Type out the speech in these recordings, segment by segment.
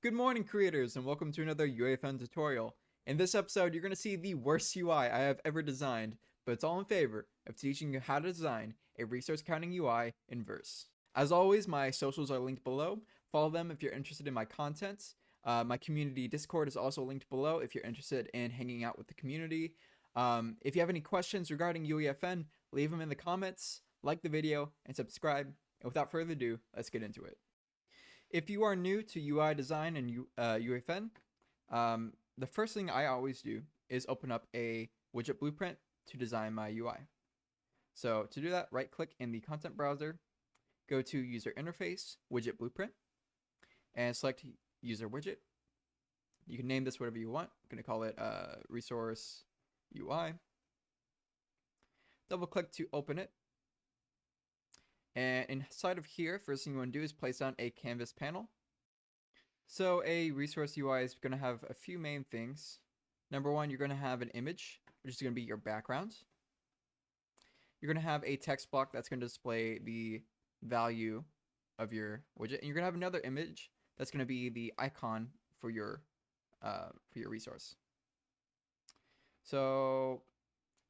Good morning, creators, and welcome to another UEFN tutorial. In this episode, you're going to see the worst UI I have ever designed, but it's all in favor of teaching you how to design a resource counting UI in Verse. As always, my socials are linked below. Follow them if you're interested in my content. My community Discord is also linked below if you're interested in hanging out with the community. If you have any questions regarding UEFN, leave them in the comments, like the video, and subscribe. And without further ado, let's get into it. If you are new to UI design and UEFN, the first thing I always do is open up a widget blueprint to design my UI. So to do that, right click in the content browser, go to user interface, widget blueprint, and select user widget. You can name this whatever you want. I'm going to call it resource UI. Double click to open it. And inside of here, first thing you want to do is place down a canvas panel. So a resource UI is going to have a few main things. Number one, you're going to have an image, which is going to be your background. You're going to have a text block that's going to display the value of your widget. And you're going to have another image that's going to be the icon for your resource. So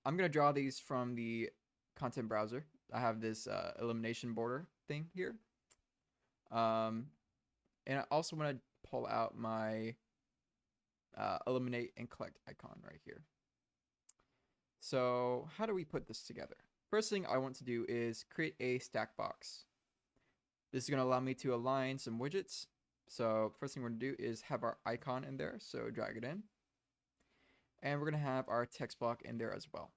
I'm going to draw these from the content browser. I have this elimination border thing here. And I also want to pull out my eliminate and collect icon right here. So how do we put this together? First thing I want to do is create a stack box. This is going to allow me to align some widgets. So first thing we're going to do is have our icon in there. So drag it in. And we're going to have our text block in there as well.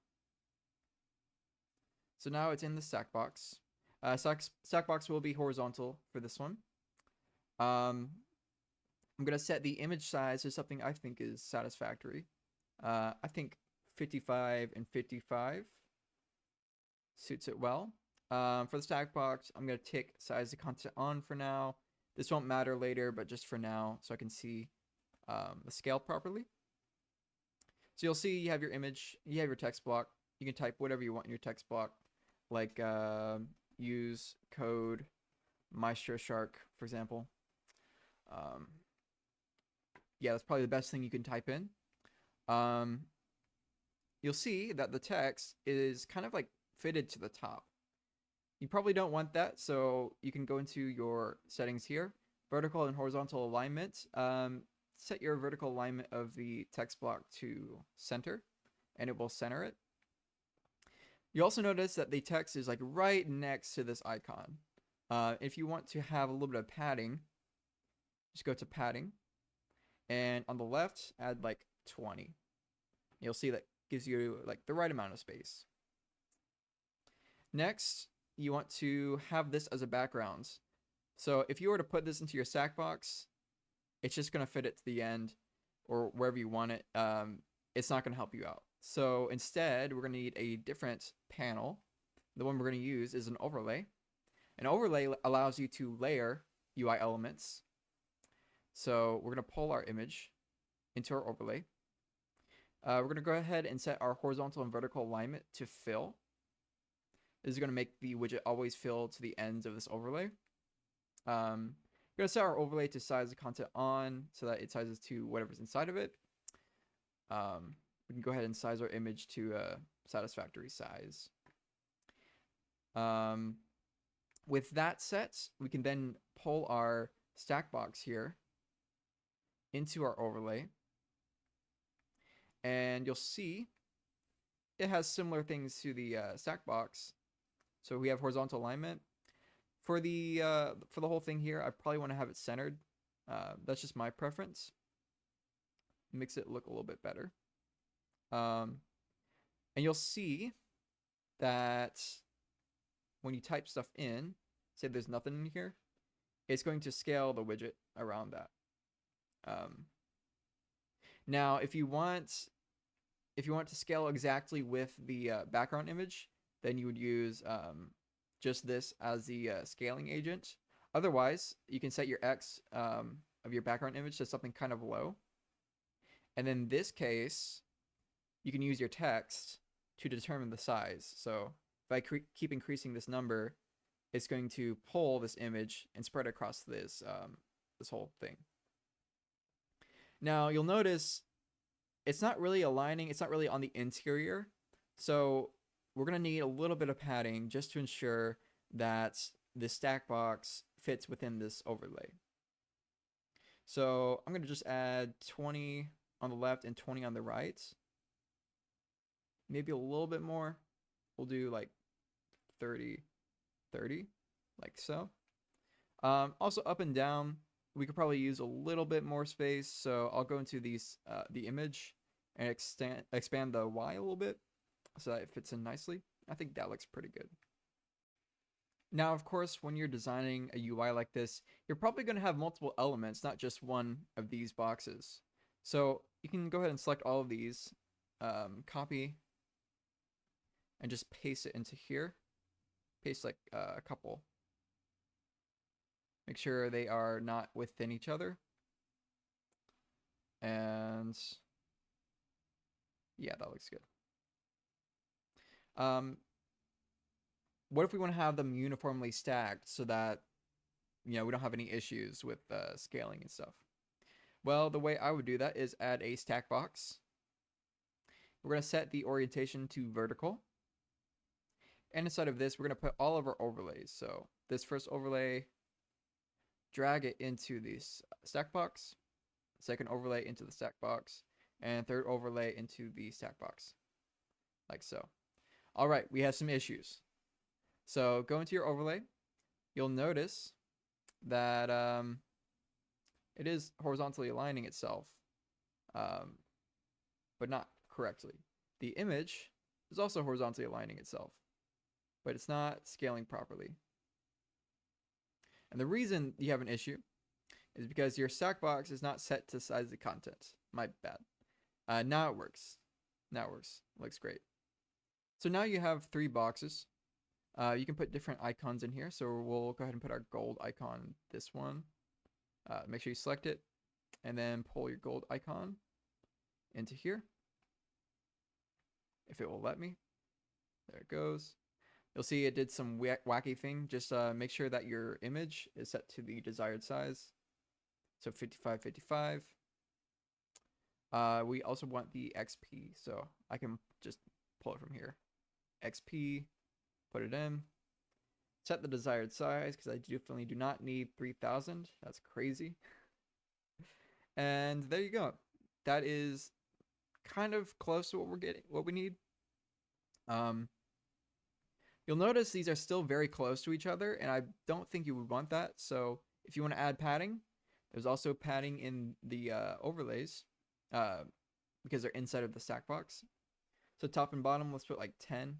So now it's in the stack box. Stack box will be horizontal for this one. I'm going to set the image size to something I think is satisfactory. I think 55 and 55 suits it well. For the stack box, I'm going to tick size of content on for now. This won't matter later, but just for now, so I can see the scale properly. So you'll see you have your image, you have your text block. You can type whatever you want in your text block, like use code Maestro Shark, for example. Yeah, that's probably the best thing you can type in. You'll see that the text is kind of like fitted to the top. You probably don't want that, so you can go into your settings here, vertical and horizontal alignment. Set your vertical alignment of the text block to center, and it will center it. You also notice that the text is like right next to this icon. If you want to have a little bit of padding, just go to padding. And on the left, add like 20. You'll see that gives you like the right amount of space. Next, you want to have this as a background. So if you were to put this into your stack box, it's just going to fit it to the end or wherever you want it. It's not going to help you out. So instead, we're going to need a different panel. The one we're going to use is an overlay. An overlay allows you to layer UI elements. So we're going to pull our image into our overlay. We're going to go ahead and set our horizontal and vertical alignment to fill. This is going to make the widget always fill to the ends of this overlay. We're going to set our overlay to size the content on so that it sizes to whatever's inside of it. We can go ahead and size our image to a satisfactory size. With that set, we can then pull our stack box here into our overlay. And you'll see it has similar things to the stack box. So we have horizontal alignment. For the whole thing here, I probably want to have it centered. That's just my preference. Makes it look a little bit better. And you'll see that when you type stuff in, say there's nothing in here, it's going to scale the widget around that. Now, if you want to scale exactly with the background image, then you would use just this as the scaling agent. Otherwise, you can set your X of your background image to something kind of low. And in this case, you can use your text to determine the size. So if I keep increasing this number, it's going to pull this image and spread across this this whole thing. Now you'll notice it's not really aligning, it's not really on the interior. So we're going to need a little bit of padding just to ensure that the stack box fits within this overlay. So I'm going to just add 20 on the left and 20 on the right. Maybe a little bit more. We'll do like 30, 30, like so. Also up and down, we could probably use a little bit more space. So I'll go into these the image and expand the Y a little bit so that it fits in nicely. I think that looks pretty good. Now, of course, when you're designing a UI like this, you're probably going to have multiple elements, not just one of these boxes. So you can go ahead and select all of these, copy, and just paste it into here. Paste like a couple. Make sure they are not within each other. And yeah, that looks good. What if we want to have them uniformly stacked so that, we don't have any issues with scaling and stuff? Well, the way I would do that is add a stack box. We're going to set the orientation to vertical. And inside of this, we're going to put all of our overlays. So this first overlay, drag it into the stack box. Second overlay into the stack box. And third overlay into the stack box. Like so. All right, we have some issues. So go into your overlay. You'll notice that it is horizontally aligning itself, but not correctly. The image is also horizontally aligning itself, but it's not scaling properly. And the reason you have an issue is because your stack box is not set to size the content. My bad. Now it works. Now it works. Looks great. So now you have 3 boxes. You can put different icons in here. So we'll go ahead and put our gold icon, this one. Make sure you select it and then pull your gold icon into here. If it will let me. There it goes. You'll see it did some wacky thing. Just make sure that your image is set to the desired size. So 55, 55. We also want the XP. So I can just pull it from here. XP, put it in. Set the desired size because I definitely do not need 3000. That's crazy. And there you go. That is kind of close to what we need. You'll notice these are still very close to each other, and I don't think you would want that. So if you want to add padding, there's also padding in the overlays because they're inside of the stack box. So top and bottom, let's put like 10.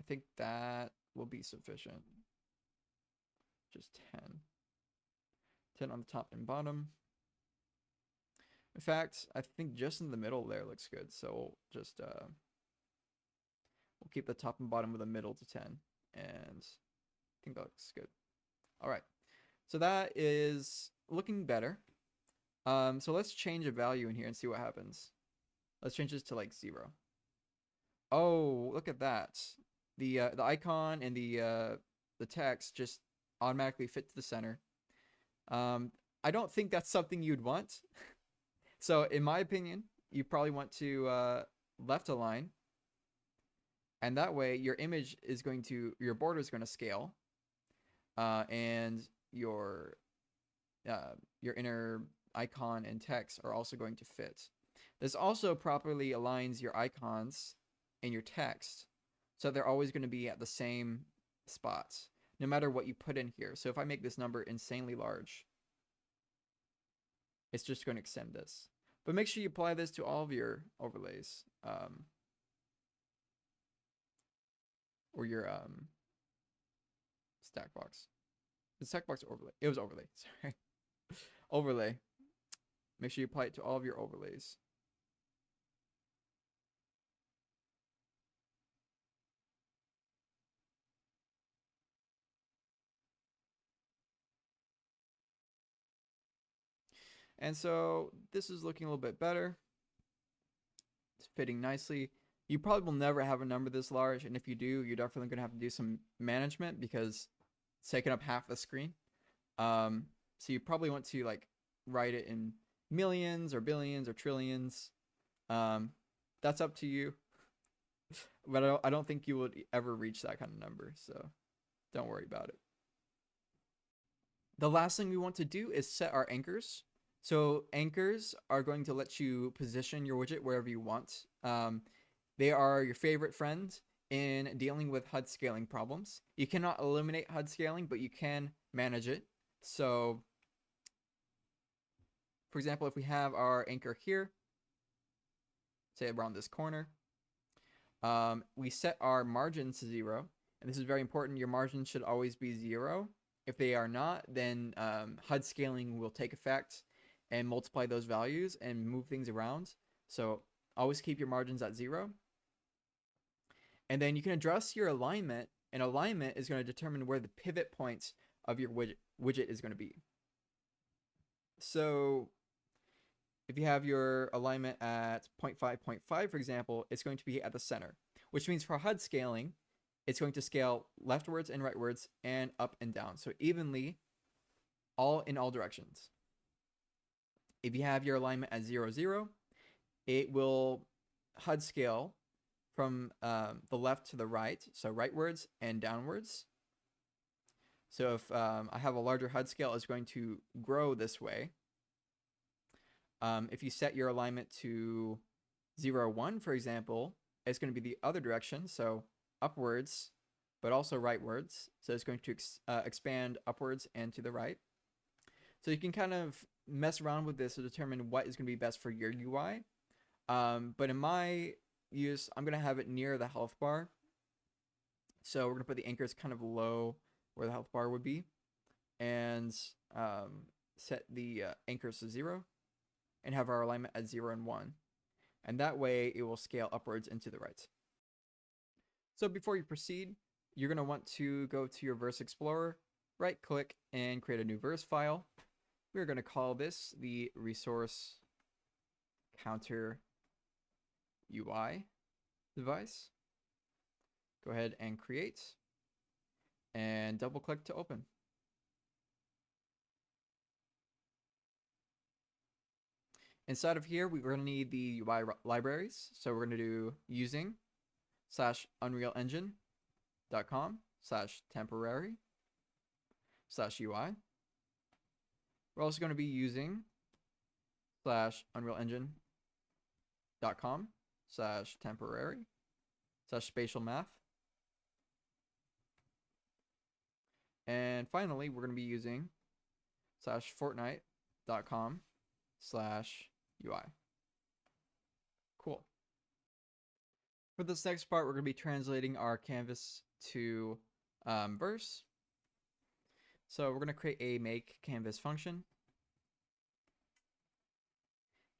I think that will be sufficient. Just 10. 10 on the top and bottom. In fact, I think just in the middle there looks good. So we'll just we'll keep the top and bottom of the middle to 10, and I think that looks good. All right, so that is looking better. So let's change a value in here and see what happens. Let's change this to like 0. Oh, look at that. The icon and the text just automatically fit to the center. I don't think that's something you'd want. So in my opinion, you probably want to left align, and that way your image is going to, your border is going to scale, and your inner icon and text are also going to fit. This also properly aligns your icons and your text, so they're always going to be at the same spots, no matter what you put in here. So if I make this number insanely large, it's just going to extend this. But make sure you apply this to all of your overlays, or your stack box. The stack box overlay. It was overlay. Sorry, overlay. Make sure you apply it to all of your overlays. And so this is looking a little bit better. It's fitting nicely. You probably will never have a number this large, and if you do, you're definitely going to have to do some management because it's taking up half the screen. So you probably want to like write it in millions or billions or trillions. Um, that's up to you. But I don't think you would ever reach that kind of number. So don't worry about it. The last thing we want to do is set our anchors. So anchors are going to let you position your widget wherever you want. They are your favorite friend in dealing with HUD scaling problems. You cannot eliminate HUD scaling, but you can manage it. So, for example, if we have our anchor here, say around this corner, we set our margins to 0. And this is very important. Your margins should always be 0. If they are not, then HUD scaling will take effect and multiply those values and move things around. So always keep your margins at 0. And then you can address your alignment, and alignment is going to determine where the pivot point of your widget is going to be. So if you have your alignment at 0.5, 0.5, for example, it's going to be at the center, which means for HUD scaling, it's going to scale leftwards and rightwards and up and down. So evenly, all in all directions. If you have your alignment at 0, 0, it will HUD scale from the left to the right, so rightwards and downwards. So if I have a larger HUD scale, it's going to grow this way. If you set your alignment to 0, 1, for example, it's going to be the other direction, so upwards, but also rightwards. So it's going to expand upwards and to the right. So you can kind of mess around with this to determine what is going to be best for your UI. But in my use, I'm going to have it near the health bar. So we're going to put the anchors kind of low where the health bar would be, and set the anchors to 0 and have our alignment at 0 and 1. And that way it will scale upwards and to the right. So before you proceed, you're going to want to go to your Verse Explorer, right click, and create a new verse file. We're going to call this the resource counter UI device. Go ahead and create, and double click to open. Inside of here, we're going to need the UI libraries. So we're going to do using /unrealengine.com/temporary/UI. We're also going to be using /unrealengine.com/temporary/spatial math. And finally, we're going to be using /fortnite.com/UI. Cool. For this next part, we're going to be translating our canvas to verse. So we're going to create a make canvas function.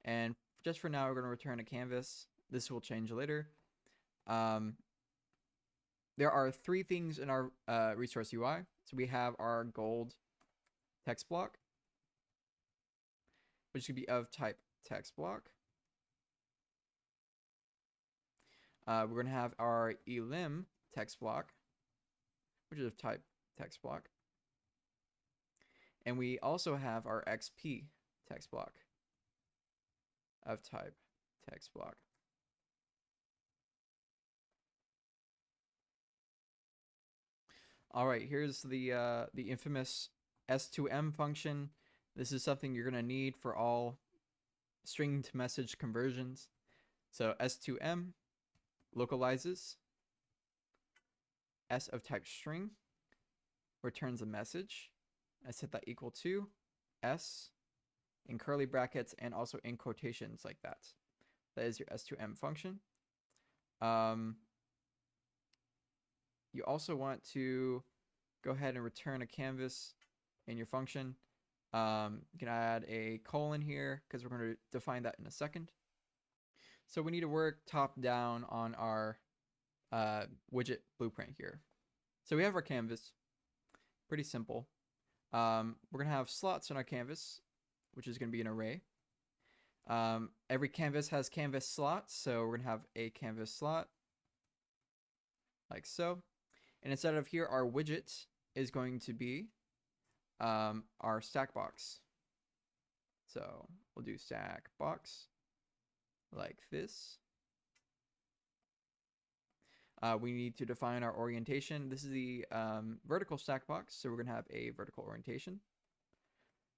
And just for now, we're going to return a canvas. This will change later. There are 3 things in our resource UI. So we have our gold text block, which could be of type text block. We're going to have our elim text block, which is of type text block. And we also have our xp text block of type text block. All right, here's the infamous s2m function. This is something you're going to need for all string to message conversions. So s2m localizes s of type string, returns a message. I set that equal to s in curly brackets and also in quotations like that. That is your s2m function. You also want to go ahead and return a canvas in your function. You can add a colon here because we're going to define that in a second. So we need to work top down on our widget blueprint here. So we have our canvas, pretty simple. We're going to have slots in our canvas, which is going to be an array. Every canvas has canvas slots, so we're going to have a canvas slot like so. And inside of here, our widget is going to be our stack box. So we'll do stack box like this. We need to define our orientation. This is the vertical stack box, so we're going to have a vertical orientation.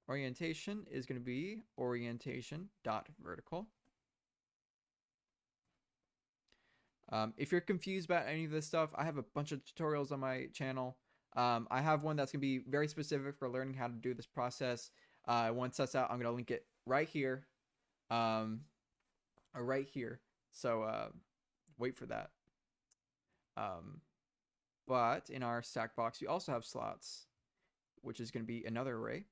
Orientation is going to be orientation.vertical. If you're confused about any of this stuff, I have a bunch of tutorials on my channel. I have one that's going to be very specific for learning how to do this process. Once that's out, I'm going to link it right here. Or right here. So wait for that. But in our stack box, we also have slots, which is going to be another array.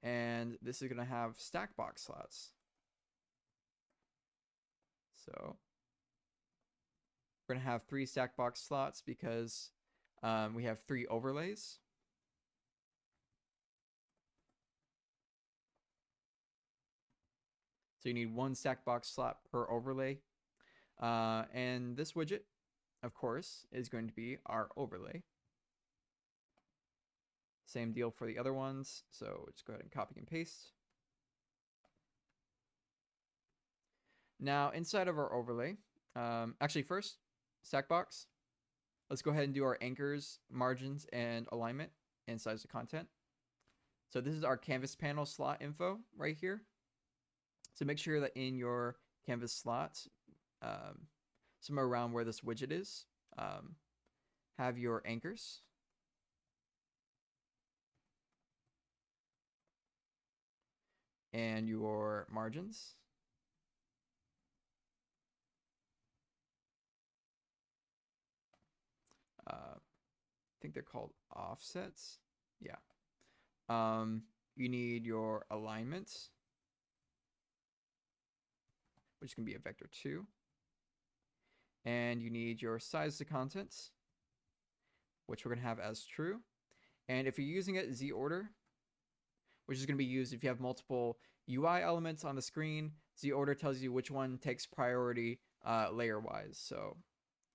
And this is going to have stack box slots. So we're going to have 3 stack box slots because we have 3 overlays. So you need 1 stack box slot per overlay. And this widget, of course, is going to be our overlay. Same deal for the other ones. So let's go ahead and copy and paste. Now inside of our overlay, actually first, stack box. Let's go ahead and do our anchors, margins, and alignment and size of content. So this is our canvas panel slot info right here. So make sure that in your canvas slots, somewhere around where this widget is, have your anchors. And your margins. I think they're called offsets. Yeah. You need your alignment, which can be a vector 2. And you need your size of contents, which we're going to have as true. And if you're using it Z order, which is going to be used if you have multiple UI elements on the screen, Z order tells you which one takes priority layer wise. So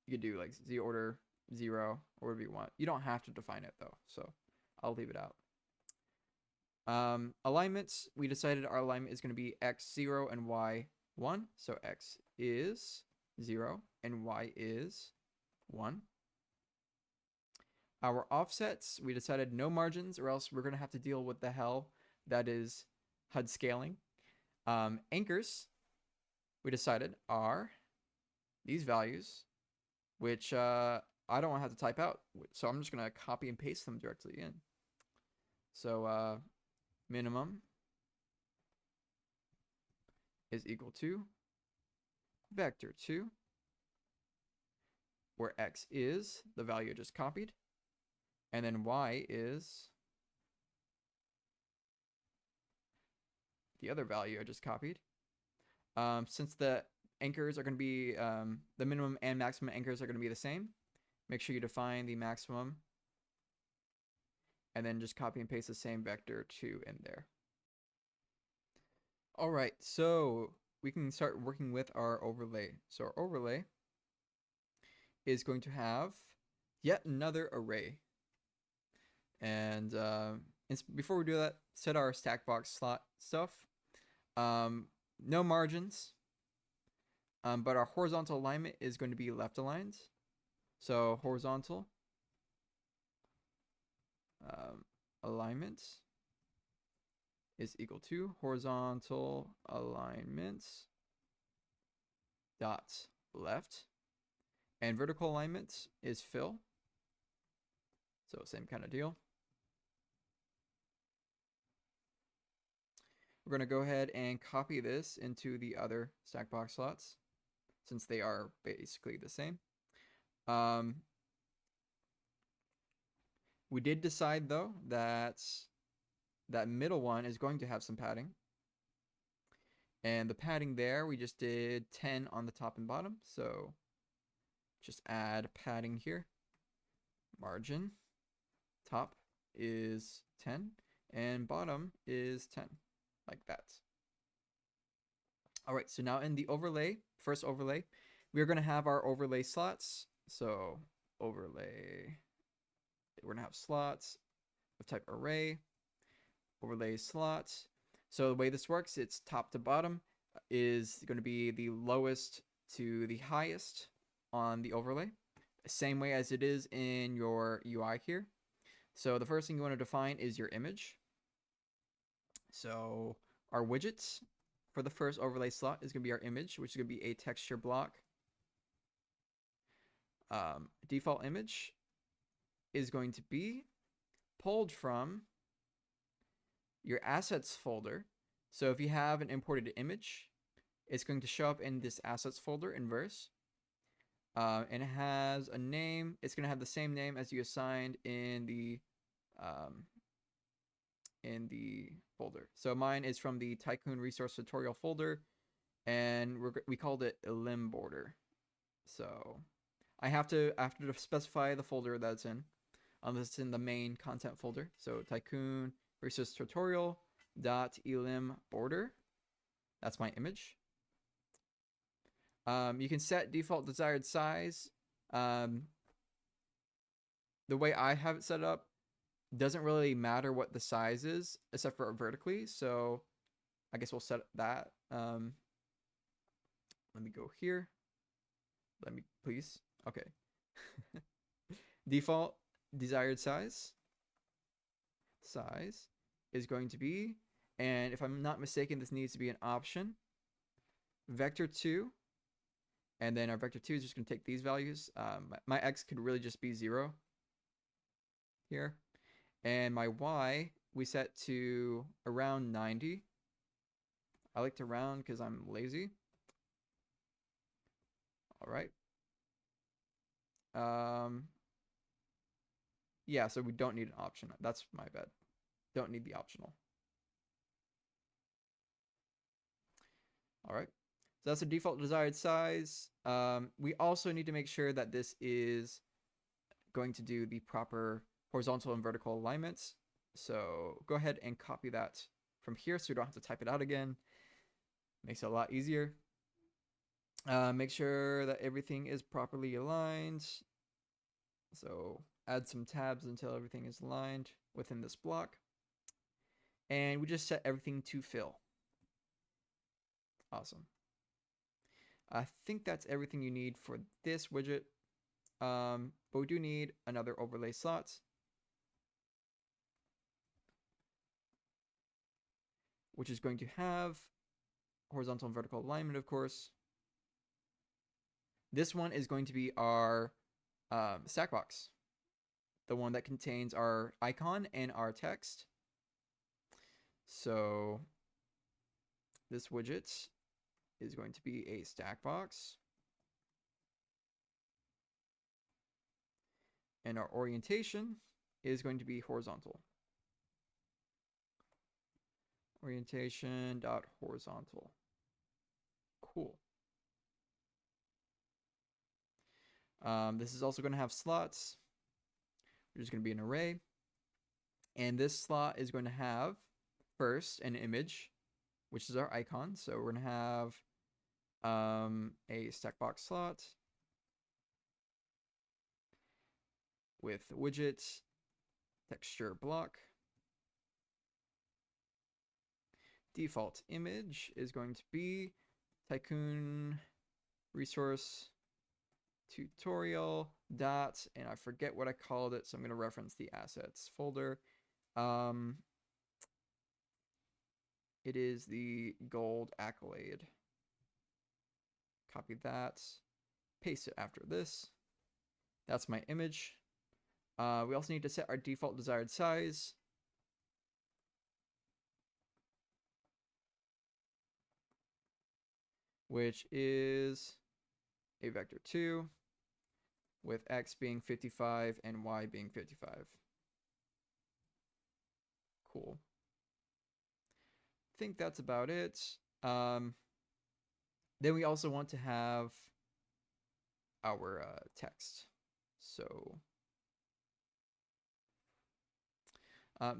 you could do like Z order 0 or whatever you want. You don't have to define it though, so I'll leave it out. Alignments, we decided our alignment is going to be X0 and Y1. So X is 0 and Y is 1. Our offsets, we decided no margins or else we're going to have to deal with the hell that is HUD scaling. Anchors, we decided are these values, which I don't want to have to type out. So I'm just going to copy and paste them directly in. So minimum is equal to vector 2, where X is the value I just copied, and then Y is the other value I just copied. Since the anchors are going to be, the minimum and maximum anchors are going to be the same, make sure you define the maximum and then just copy and paste the same vector 2 in there. All right, so we can start working with our overlay. So our overlay is going to have yet another array. And before we do that, set our stack box slot stuff. No margins, but our horizontal alignment is going to be left aligned. So horizontal alignment is equal to horizontal alignment dot left, and vertical alignment is fill. So same kind of deal. We're going to go ahead and copy this into the other stack box slots since they are basically the same. We did decide though that that middle one is going to have some padding. And the padding there, we just did 10 on the top and bottom. So just add padding here. Margin, top is 10 and bottom is 10, like that. All right, so now in the overlay, first overlay, we're going to have our overlay slots. So overlay, we're going to have slots, of type array, overlay slot. So the way this works, it's top to bottom is going to be the lowest to the highest on the overlay. Same way as it is in your UI here. So the first thing you want to define is your image. So our widgets for the first overlay slot is going to be our image, which is going to be a texture block. Default image is going to be pulled from your assets folder. So if you have an imported image, it's going to show up in this assets folder in Verse. And it has a name. It's going to have the same name as you assigned in the folder. So mine is from the Tycoon resource tutorial folder, and we called it elim border. So I have to specify the folder that's in, unless it's in the main content folder. So Tycoon resource tutorial .elim border. That's my image. You can set default desired size. The way I have it set up doesn't really matter what the size is, except for vertically. So I guess we'll set that. Let me go here. Let me, please. Okay. Default desired size is going to be, and if I'm not mistaken, this needs to be an option, vector2. And then our vector2 is just going to take these values. My x could really just be 0 here. And my y, we set to around 90. I like to round because I'm lazy. All right. Yeah, so we don't need an option. That's my bad. Don't need the optional. All right. So that's the default desired size. We also need to make sure that this is going to do the proper horizontal and vertical alignments. So go ahead and copy that from here so you don't have to type it out again. Makes it a lot easier. Make sure that everything is properly aligned. So add some tabs until everything is aligned within this block. And we just set everything to fill. Awesome. I think that's everything you need for this widget. But we do need another overlay slot. Which is going to have horizontal and vertical alignment, of course. This one is going to be our stack box. The one that contains our icon and our text. So this widget is going to be a stack box. And our orientation is going to be horizontal. Orientation.horizontal. Cool. This is also going to have slots, which is going to be an array. And this slot is going to have first an image, which is our icon. So we're going to have a stack box slot with widget texture block. Default image is going to be Tycoon resource tutorial dot, and I forget what I called it, so I'm going to reference the assets folder. It is the gold accolade. Copy that, paste it after this. That's my image. We also need to set our default desired size. Which is a vector2 with x being 55 and y being 55. Cool. I think that's about it. Then we also want to have our text. So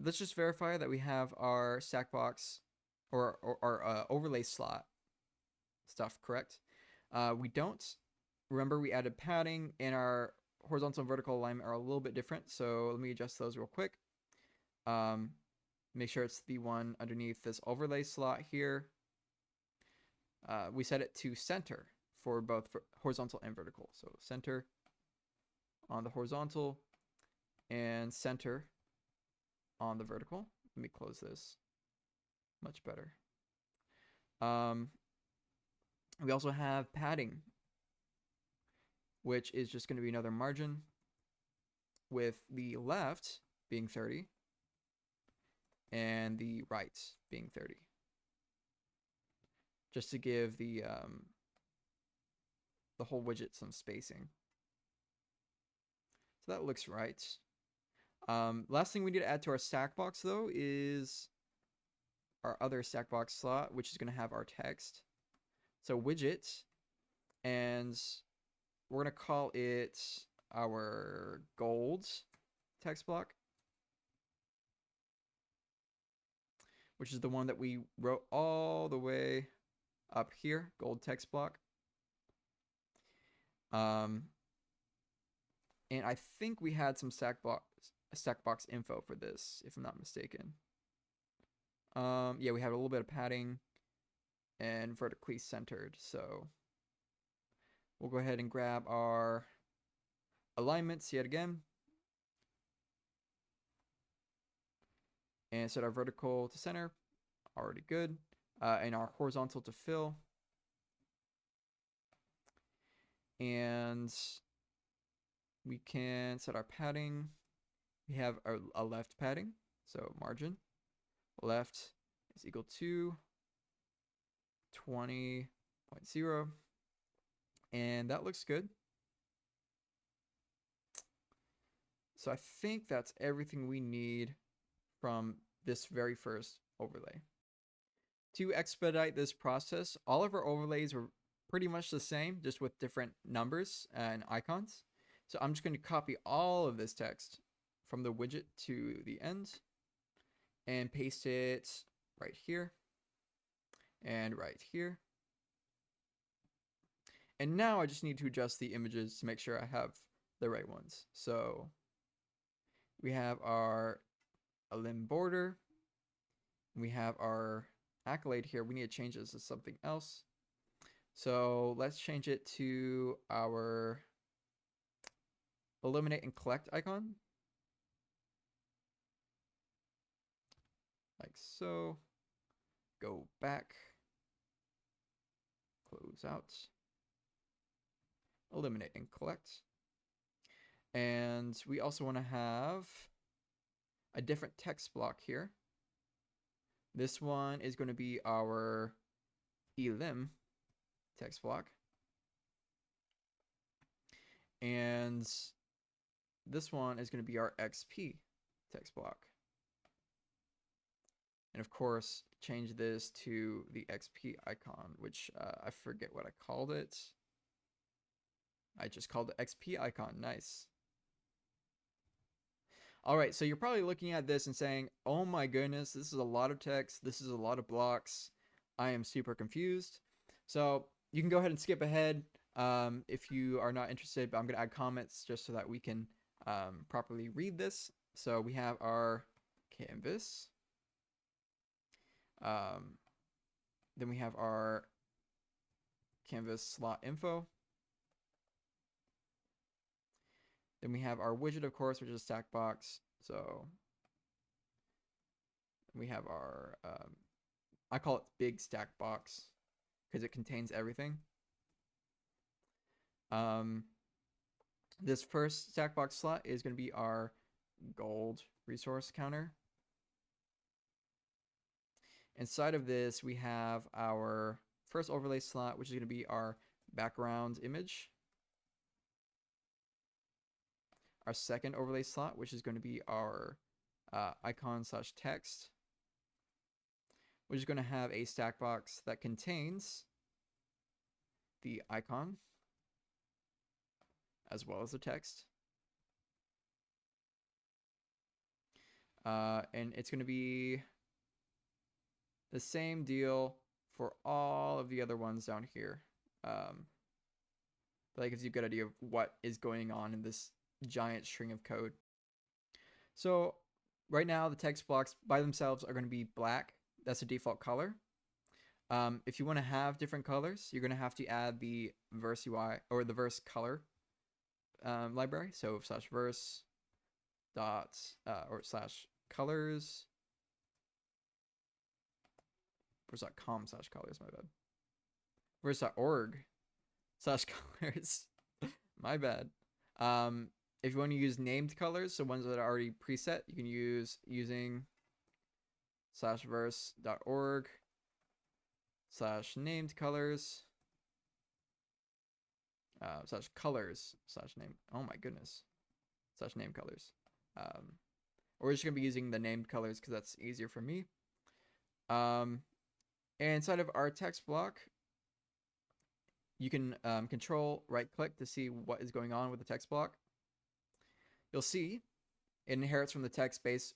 let's just verify that we have our stack box or our overlay slot stuff correct. We don't. Remember, we added padding, and our horizontal and vertical alignment are a little bit different, so let me adjust those real quick. Make sure it's the one underneath this overlay slot here. We set it to center for both horizontal and vertical. So center on the horizontal and center on the vertical. Let me close this. Much better. We also have padding, which is just going to be another margin, with the left being 30 and the right being 30. Just to give the whole widget some spacing. So that looks right. Last thing we need to add to our stack box though is our other stack box slot, which is going to have our text. So widget, and we're going to call it our gold text block, which is the one that we wrote all the way up here, gold text block. And I think we had some stack box info for this, if I'm not mistaken. Yeah, we have a little bit of padding and vertically centered. So we'll go ahead and grab our alignments yet again and set our vertical to center. Already good. And our horizontal to fill. And we can set our padding. We have a left padding, so margin. Left is equal to 20.0. And that looks good. So I think that's everything we need from this very first overlay. To expedite this process, all of our overlays were pretty much the same, just with different numbers and icons. So I'm just going to copy all of this text from the widget to the end and paste it right here and right here. And now I just need to adjust the images to make sure I have the right ones. So we have our elim border. We have our accolade here. We need to change this to something else. So let's change it to our eliminate and collect icon. Like so. Go back. Close out. Eliminate and collect. And we also want to have a different text block here. This one is going to be our elim text block. And this one is going to be our XP text block. And of course, change this to the XP icon, which I forget what I called it. I just called it XP icon. Nice. All right, so you're probably looking at this and saying, oh my goodness, this is a lot of text. This is a lot of blocks. I am super confused. So you can go ahead and skip ahead if you are not interested, but I'm going to add comments just so that we can properly read this. So we have our canvas. Then we have our canvas slot info. Then we have our widget, of course, which is a stack box. So we have our, I call it big stack box because it contains everything. This first stack box slot is going to be our gold resource counter. Inside of this, we have our first overlay slot, which is going to be our background image. Our second overlay slot, which is going to be our icon slash text, which is going to have a stack box that contains the icon as well as the text. And it's going to be the same deal for all of the other ones down here. That gives you a good idea of what is going on in this giant string of code. So right now the text blocks by themselves are going to be black. That's the default color. If you want to have different colors, you're going to have to add the verse UI or the verse color library. So /verse dot or /colors verse.com/colors, my bad. Verse.org/colors. My bad. If you want to use named colors, so ones that are already preset, you can use using /verse.org/named colors /colors/name. Oh my goodness. /name colors. We're just gonna be using the named colors because that's easier for me. And inside of our text block, you can control right click to see what is going on with the text block. You'll see it inherits from the text base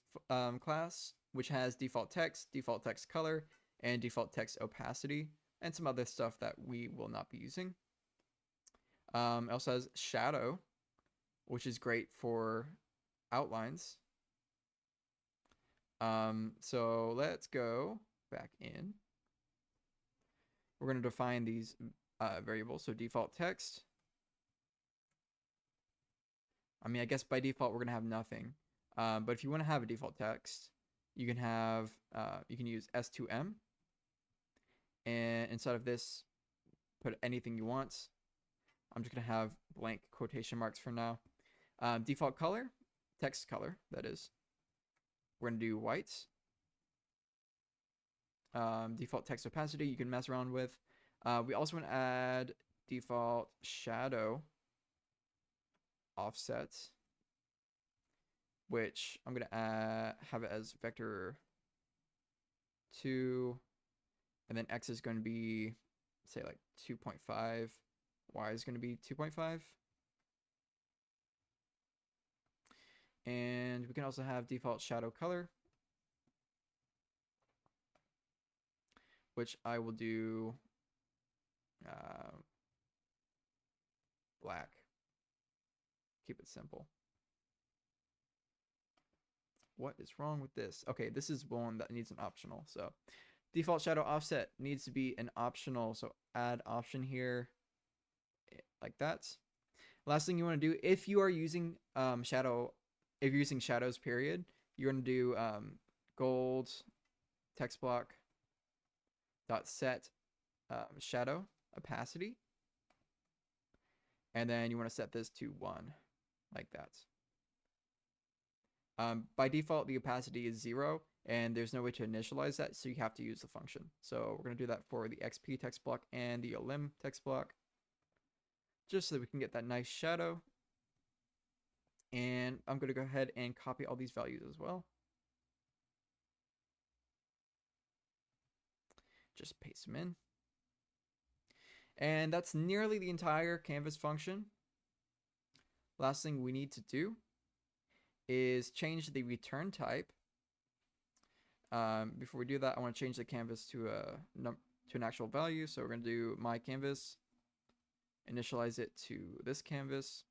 class, which has default text color, and default text opacity, and some other stuff that we will not be using. It also has shadow, which is great for outlines. So let's go back in. We're going to define these variables. So default text. I mean, I guess by default we're going to have nothing. But if you want to have a default text, you can have you can use s2m, and inside of this, put anything you want. I'm just going to have blank quotation marks for now. Default color, text color, that is. We're going to do white. Default text opacity you can mess around with. We also want to add default shadow offset, which I'm going to have it as vector 2, and then x is going to be, say, like 2.5. Y is going to be 2.5. And we can also have default shadow color, which I will do black. Keep it simple. What is wrong with this? Okay, this is one that needs an optional. So default shadow offset needs to be an optional. So add option here like that. Last thing you want to do, if you are using if you're using shadows period, you're going to do gold text block dot set shadow opacity, and then you want to set this to 1 like that. By default the opacity is 0, and there's no way to initialize that, so you have to use the function. So we're going to do that for the XP text block and the elim text block, just so that we can get that nice shadow. And I'm going to go ahead and copy all these values as well. Just paste them in. And that's nearly the entire canvas function. Last thing we need to do is change the return type. Before we do that, I want to change the canvas to an actual value. So we're going to do my canvas, initialize it to this canvas,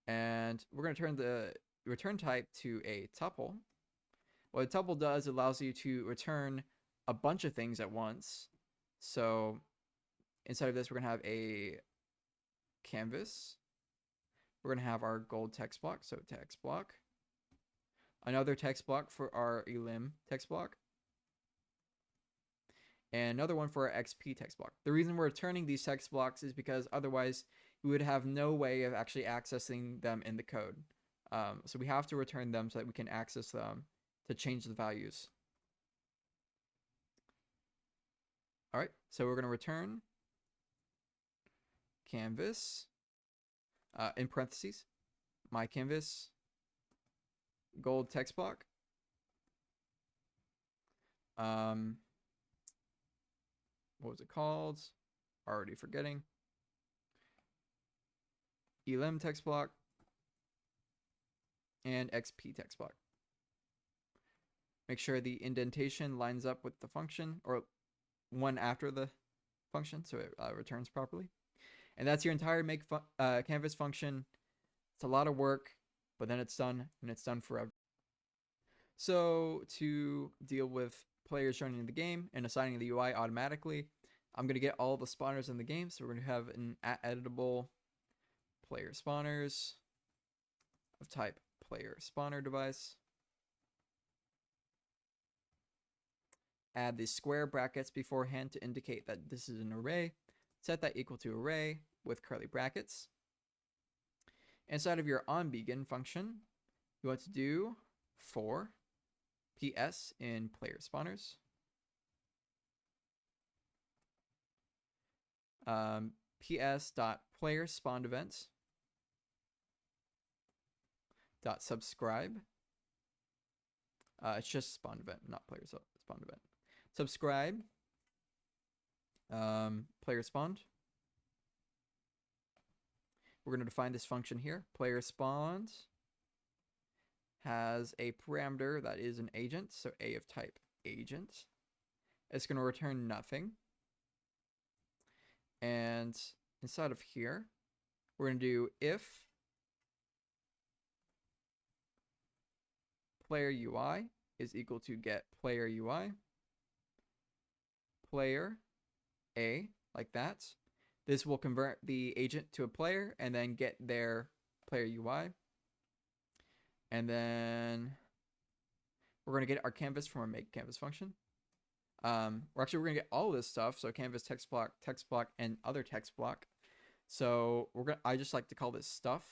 and we're going to turn the return type to a tuple. What a tuple does, it allows you to return a bunch of things at once. So inside of this, we're going to have a canvas. We're going to have our gold text block, so text block. Another text block for our elim text block. And another one for our XP text block. The reason we're returning these text blocks is because otherwise we would have no way of actually accessing them in the code. So we have to return them so that we can access them to change the values. All right, so we're going to return canvas, in parentheses, my canvas, gold text block. What was it called? Already forgetting. Elim text block and XP text block. Make sure the indentation lines up with the function, or one after the function, so it returns properly. And that's your entire make canvas function. It's a lot of work. but then it's done and it's done forever. So to deal with players joining the game and assigning the UI automatically, I'm going to get all the spawners in the game. So we're going to have an editable player spawners of type player spawner device. Add the square brackets beforehand to indicate that this is an array. Set that equal to array with curly brackets. Inside of your onBegin function, you want to do for PS in player spawners. PS.player spawned events dot subscribe. It's just spawned event, not player spawned event. Subscribe player spawned. We're going to define this function here. Player spawned has a parameter that is an agent, so a of type agent. It's going to return nothing. And inside of here, we're going to do if player UI is equal to get player UI, player A, like that. This will convert the agent to a player and then get their player UI. And then we're going to get our canvas from our make canvas function. We're going to get all of this stuff. So canvas, text block, and other text block. So I just like to call this stuff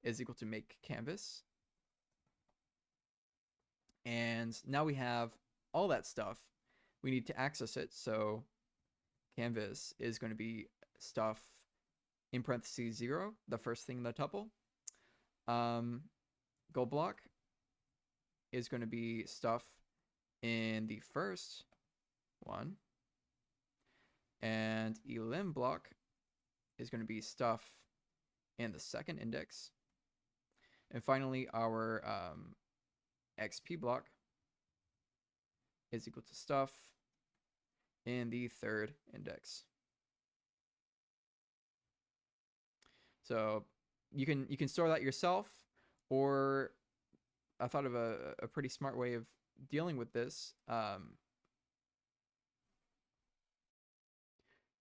is equal to make canvas. And now we have all that stuff. We need to access it. So canvas is going to be stuff in parentheses 0, the first thing in the tuple. Goal block is going to be stuff in the first one. And elim block is going to be stuff in the second index. And finally, our XP block is equal to stuff in the third index. So you can store that yourself, or I thought of a pretty smart way of dealing with this.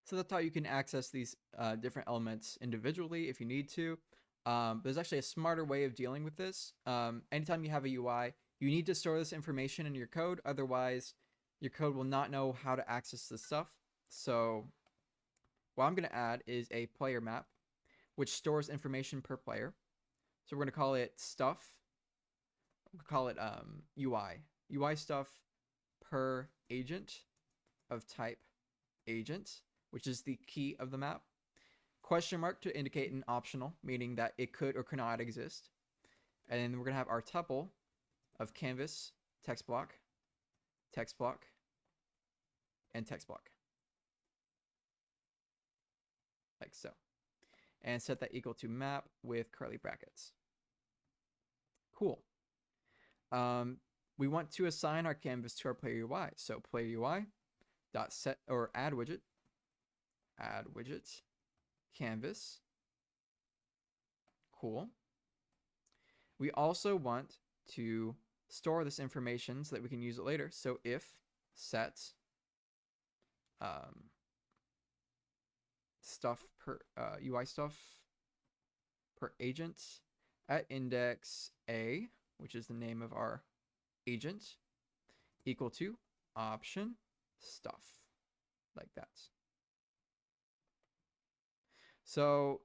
So that's how you can access these different elements individually if you need to. There's actually a smarter way of dealing with this. Anytime you have a UI, you need to store this information in your code. Otherwise, your code will not know how to access this stuff. So what I'm going to add is a player map, which stores information per player. So we're going to call it stuff. We'll call it UI. UI stuff per agent of type agent, which is the key of the map. Question mark to indicate an optional, meaning that it could or could not exist. And then we're going to have our tuple of canvas, text block, and text block. Like so. And set that equal to map with curly brackets. Cool. We want to assign our canvas to our player UI. So player UI dot set or add widget canvas. Cool. We also want to store this information so that we can use it later. So if set stuff per UI stuff per agent at index A, which is the name of our agent, equal to option stuff, like that. So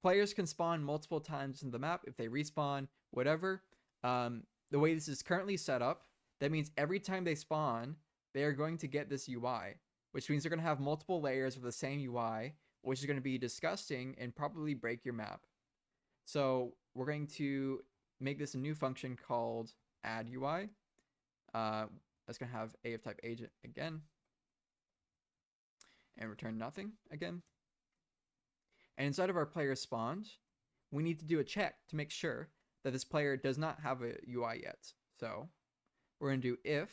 players can spawn multiple times in the map if they respawn, whatever. The way this is currently set up, that means every time they spawn, they are going to get this UI, which means they're going to have multiple layers of the same UI, which is going to be disgusting and probably break your map. So we're going to make this a new function called add UI. That's going to have a of type agent again, and return nothing again. And inside of our player spawned, we need to do a check to make sure that this player does not have a UI yet. So we're going to do if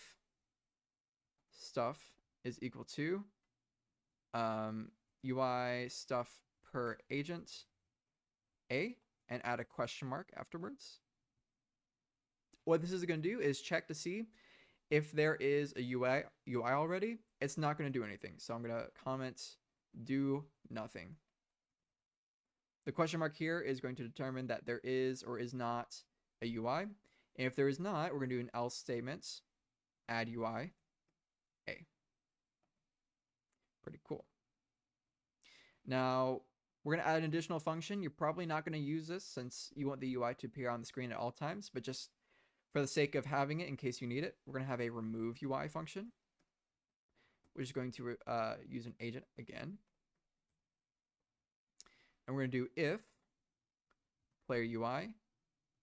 stuff is equal to UI stuff per agent A, and add a question mark afterwards. What this is going to do is check to see if there is a UI already. It's not going to do anything. So I'm going to comment do nothing. The question mark here is going to determine that there is or is not a UI. And if there is not, we're going to do an else statement, add UI A. Pretty cool. Now, we're going to add an additional function. You're probably not going to use this since you want the UI to appear on the screen at all times, but just for the sake of having it in case you need it, we're going to have a remove UI function, which is going to use an agent again. And we're going to do if player UI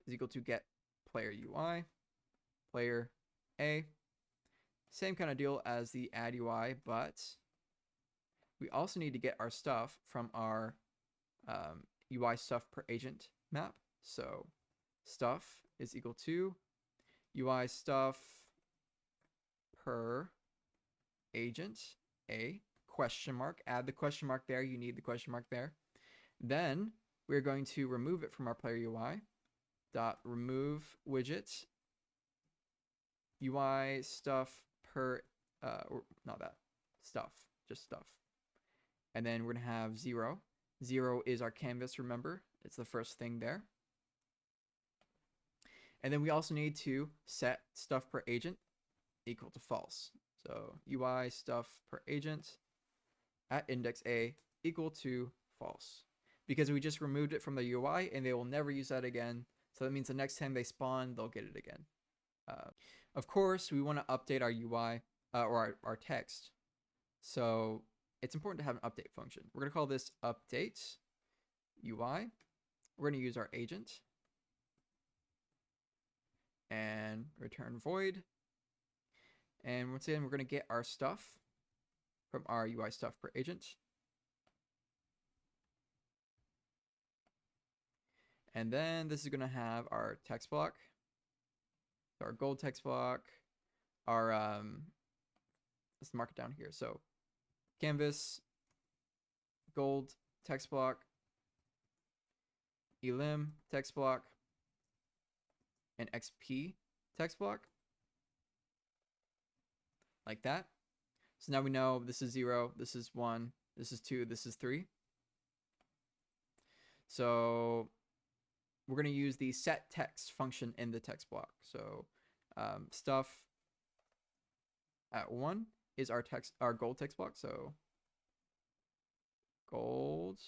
is equal to get player UI, player A. Same kind of deal as the add UI, but we also need to get our stuff from our UI stuff per agent map. So stuff is equal to UI stuff per agent A question mark. Add the question mark there. You need the question mark there. Then we're going to remove it from our player UI. Dot remove widget UI stuff per or not that stuff, just stuff. And then we're gonna have 0. 0 is our canvas, remember? It's the first thing there. And then we also need to set stuff per agent equal to false. So UI stuff per agent at index A equal to false. Because we just removed it from the UI and they will never use that again. So that means the next time they spawn, they'll get it again. Of course, we want to update our UI or our text. So it's important to have an update function. We're going to call this update UI. We're going to use our agent and return void. And once again, we're going to get our stuff from our UI stuff per agent. And then this is going to have our text block, our gold text block, our, let's mark it down here. So canvas, gold text block, elim text block, and XP text block. Like that. So now we know this is 0, this is 1, this is 2, this is 3. So we're going to use the set text function in the text block. So stuff at 1 is our gold text block. So gold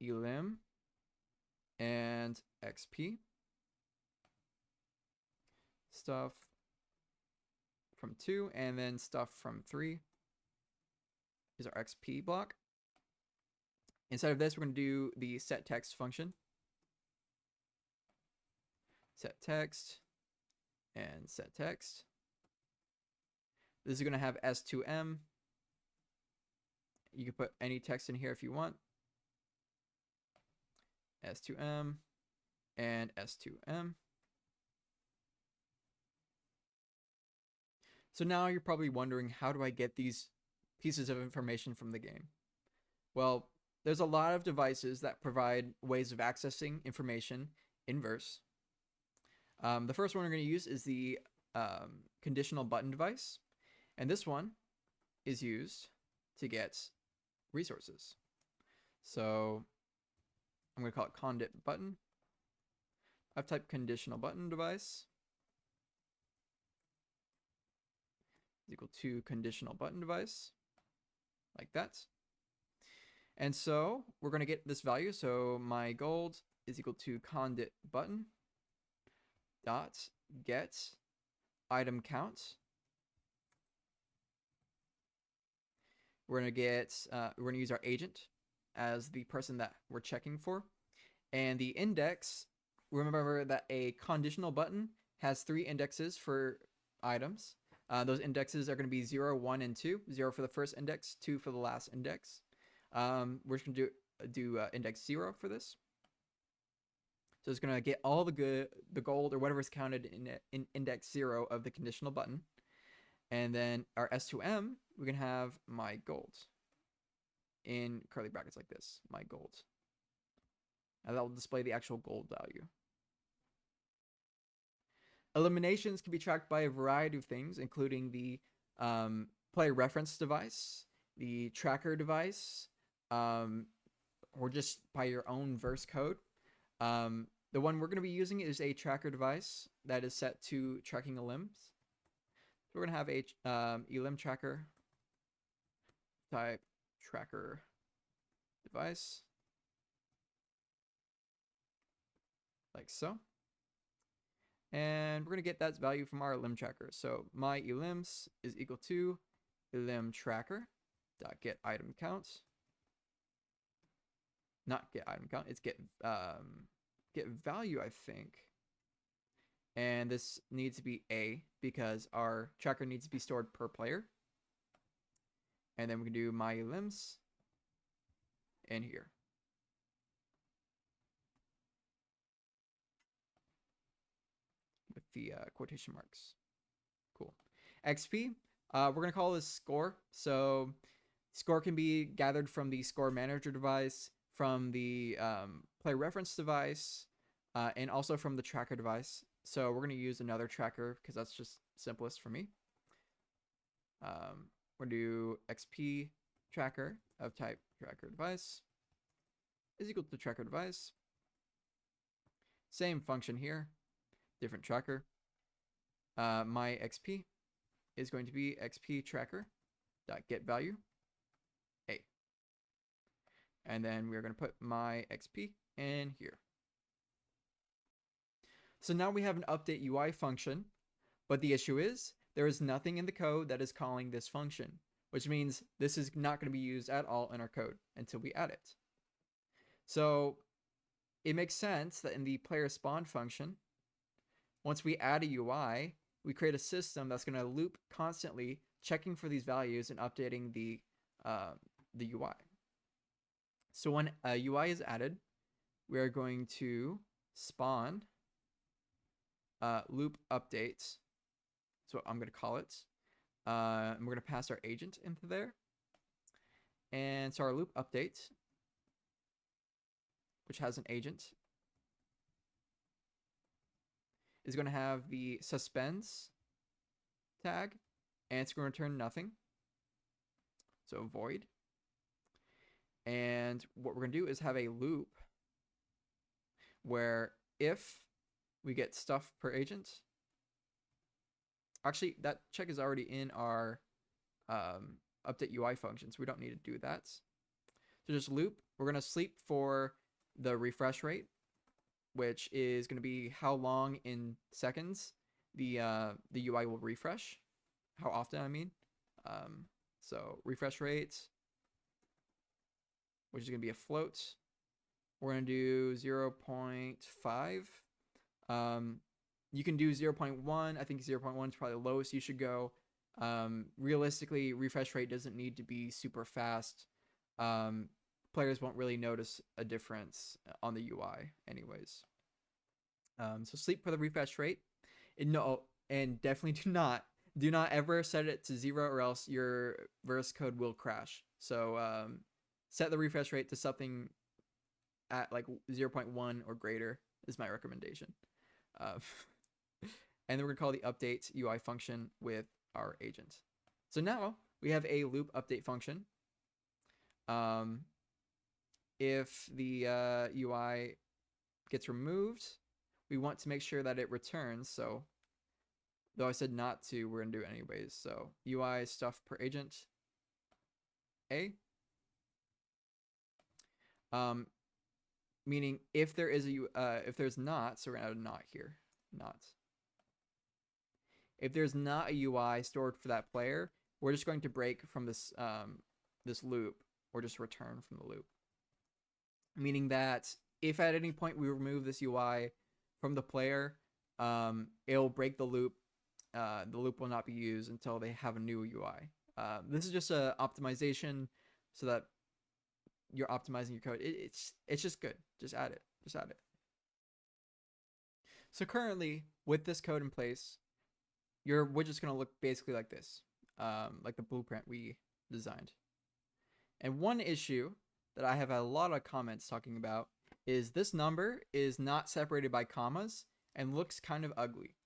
elim and XP. Stuff from 2 and then stuff from 3 is our XP block. Inside of this, we're going to do the set text function. Set text and set text. This is going to have S2M. You can put any text in here if you want. S2M and S2M. So now you're probably wondering, how do I get these pieces of information from the game? Well, there's a lot of devices that provide ways of accessing information in verse. The first one we're going to use is the conditional button device. And this one is used to get resources. So I'm going to call it condit button. I've typed conditional button device is equal to conditional button device, like that. And so we're going to get this value. So my gold is equal to condit button dot get item count. We're going to use our agent as the person that we're checking for. And the index, remember that a conditional button has 3 indexes for items. Those indexes are going to be 0, 1, and 2. 0 for the first index, 2 for the last index. We're just going to do index 0 for this. So it's going to get all the gold or whatever is counted in index 0 of the conditional button. And then our S2M, we can have my gold in curly brackets like this, my gold. And that will display the actual gold value. Eliminations can be tracked by a variety of things, including the player reference device, the tracker device, or just by your own verse code. The one we're going to be using is a tracker device that is set to tracking elims. So we're going to have a elim tracker type tracker device, like so. And we're going to get that value from our elim tracker. So my elims is equal to elim tracker dot get item count. Not get item count, it's get value, I think. And this needs to be A because our tracker needs to be stored per player. And then we can do my elims in here. With the quotation marks. Cool. XP, we're going to call this score. So score can be gathered from the score manager device, from the player reference device, and also from the tracker device. So we're going to use another tracker because that's just simplest for me. We're going to do XP tracker of type tracker device is equal to tracker device. Same function here, different tracker. My XP is going to be XP tracker dot get value A. And then we're going to put my XP in here. So now we have an update UI function, but the issue is there is nothing in the code that is calling this function, which means this is not going to be used at all in our code until we add it. So it makes sense that in the player spawn function, once we add a UI, we create a system that's going to loop constantly, checking for these values and updating the UI. So when a UI is added, we are going to spawn loop updates. So I'm going to call it. And we're going to pass our agent into there. And so our loop update, which has an agent, is going to have the suspends tag, and it's going to return nothing. So void. And what we're going to do is have a loop where if we get stuff per agent, actually that check is already in our update UI function, so we don't need to do that. So just loop, we're going to sleep for the refresh rate, which is going to be how long in seconds the UI will refresh, how often I mean. So refresh rate, which is going to be a float. We're going to do 0.5. You can do 0.1. I think 0.1 is probably the lowest you should go. Realistically, refresh rate doesn't need to be super fast. Players won't really notice a difference on the UI anyways. So sleep for the refresh rate. And definitely do not ever set it to 0 or else your verse code will crash. So set the refresh rate to something at like 0.1 or greater is my recommendation. And then we're going to call the update UI function with our agent. So now we have a loop update function. If the UI gets removed, we want to make sure that it returns. So though I said not to, we're going to do it anyways. So UI stuff per agent A. Meaning if there is if there's not, so we're going to add a not here. Not. If there's not a UI stored for that player, we're just going to break from this this loop or just return from the loop. Meaning that if at any point we remove this UI from the player, it'll break the loop. The loop will not be used until they have a new UI. This is just a optimization so that you're optimizing your code. It's just good. Just add it. Just add it. So currently, with this code in place, your widget's going to look basically like this, like the blueprint we designed. And one issue that I have a lot of comments talking about is this number is not separated by commas and looks kind of ugly.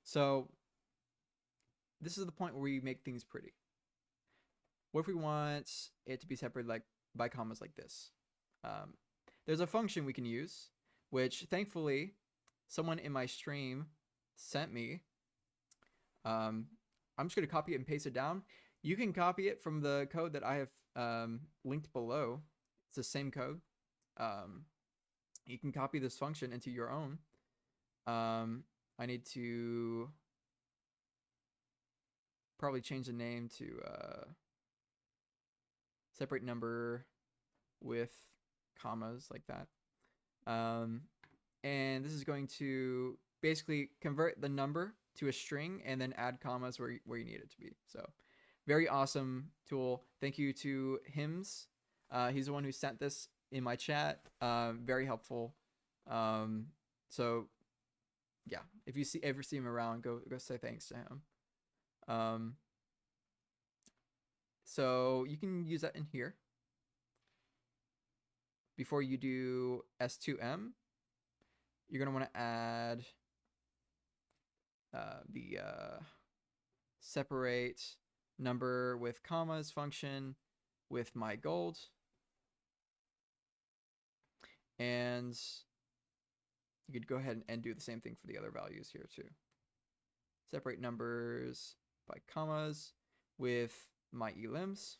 So this is the point where we make things pretty. What if we want it to be separated like by commas like this? There's a function we can use, which thankfully someone in my stream sent me. I'm just going to copy it and paste it down. You can copy it from the code that I have linked below. It's the same code. You can copy this function into your own. I need to probably change the name to separate number with commas like that. And this is going to basically convert the number to a string and then add commas where you need it to be. So very awesome tool. Thank you to Hims. He's the one who sent this in my chat. Very helpful. So yeah, if you ever see him around, go say thanks to him. So you can use that in here. Before you do S2M, you're gonna want to add the separate number with commas function with my gold. And you could go ahead and do the same thing for the other values here too. Separate numbers by commas with my elims,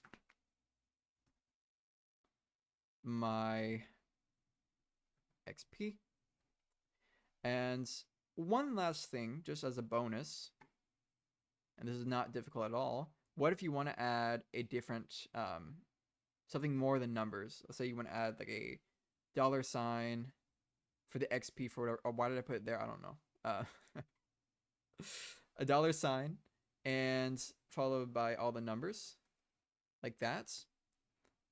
my XP. And one last thing, just as a bonus, and this is not difficult at all, what if you want to add a different, something more than numbers? Let's say you want to add like a $sign for the XP for whatever, or why did I put it there? I don't know. A $sign and followed by all the numbers like that.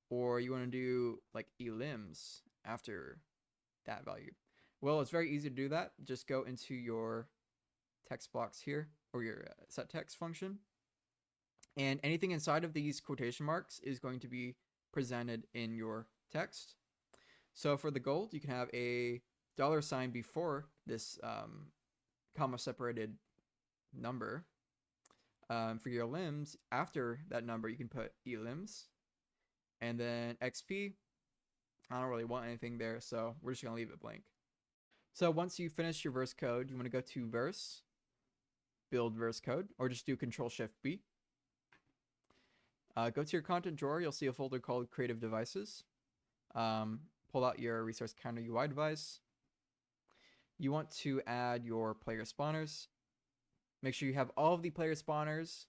Or you want to do like elims after that value. Well, it's very easy to do that. Just go into your text blocks here, or your set text function. And anything inside of these quotation marks is going to be presented in your text. So for the gold, you can have a $sign before this comma separated number. For your limbs, after that number, you can put elims. And then XP, I don't really want anything there, so we're just going to leave it blank. So once you finish your verse code, you want to go to verse, build verse code, or just do Control-Shift-B. Go to your content drawer. You'll see a folder called Creative Devices. Pull out your Resource Counter UI device. You want to add your player spawners. Make sure you have all of the player spawners.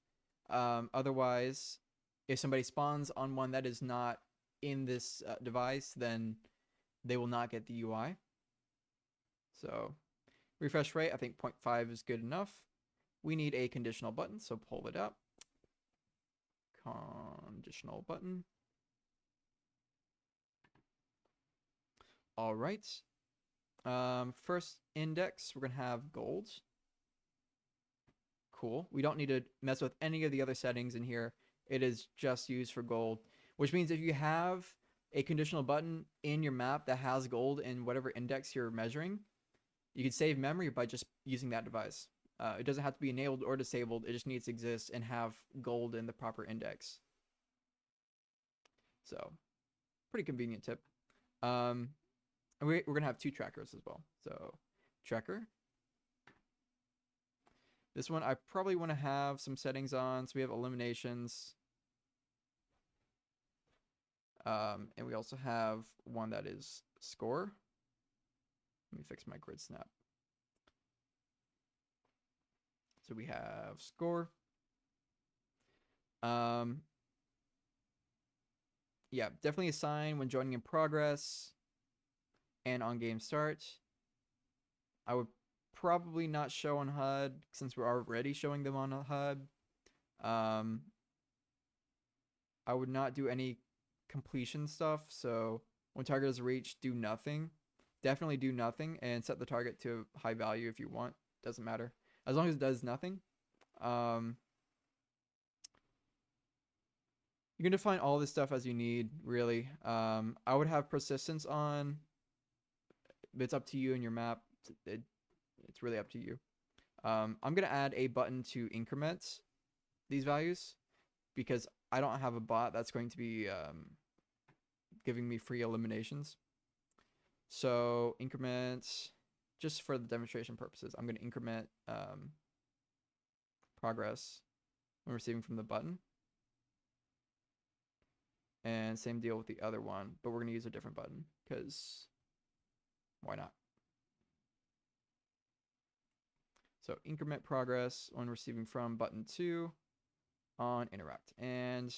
Otherwise, if somebody spawns on one that is not in this device, then they will not get the UI. So refresh rate, I think 0.5 is good enough. We need a conditional button, so pull it up. Conditional button. All right. First index, we're going to have gold. Cool. We don't need to mess with any of the other settings in here. It is just used for gold, which means if you have a conditional button in your map that has gold in whatever index you're measuring, you can save memory by just using that device. It doesn't have to be enabled or disabled. It just needs to exist and have gold in the proper index. So, pretty convenient tip. And we're going to have two trackers as well. So, tracker. This one I probably want to have some settings on. So we have eliminations. And we also have one that is score. Let me fix my grid snap. So we have score. Yeah, definitely assign when joining in progress and on game start. I would probably not show on HUD since we're already showing them on a HUD. I would not do any completion stuff. So when target is reached, do nothing. Definitely do nothing and set the target to high value if you want. Doesn't matter. As long as it does nothing. You can define all this stuff as you need, really. I would have persistence on. It's up to you and your map. It's really up to you. I'm gonna add a button to increment these values because I don't have a bot that's going to be giving me free eliminations. So increment, just for the demonstration purposes, I'm gonna increment progress when receiving from the button. And same deal with the other one, but we're gonna use a different button because why not? So increment progress when receiving from button 2 on interact. And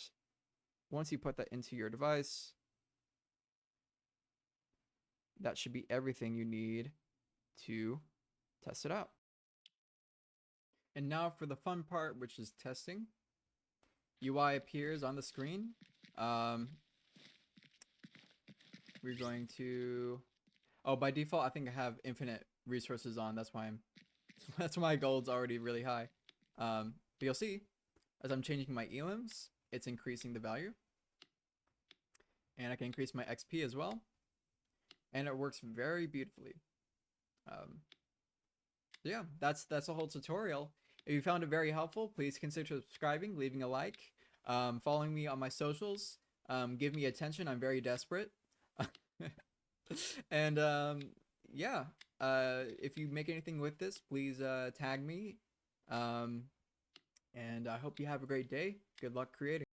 once you put that into your device, that should be everything you need to test it out. And now for the fun part, which is testing. UI appears on the screen. We're going to, oh, by default, I think I have infinite resources on. That's why that's why my gold's already really high. But you'll see, as I'm changing my elims, it's increasing the value. And I can increase my XP as well. And it works very beautifully. Yeah, that's the whole tutorial. If you found it very helpful, please consider subscribing, leaving a like, following me on my socials. Give me attention. I'm very desperate. And yeah, if you make anything with this, please tag me. And I hope you have a great day. Good luck creating.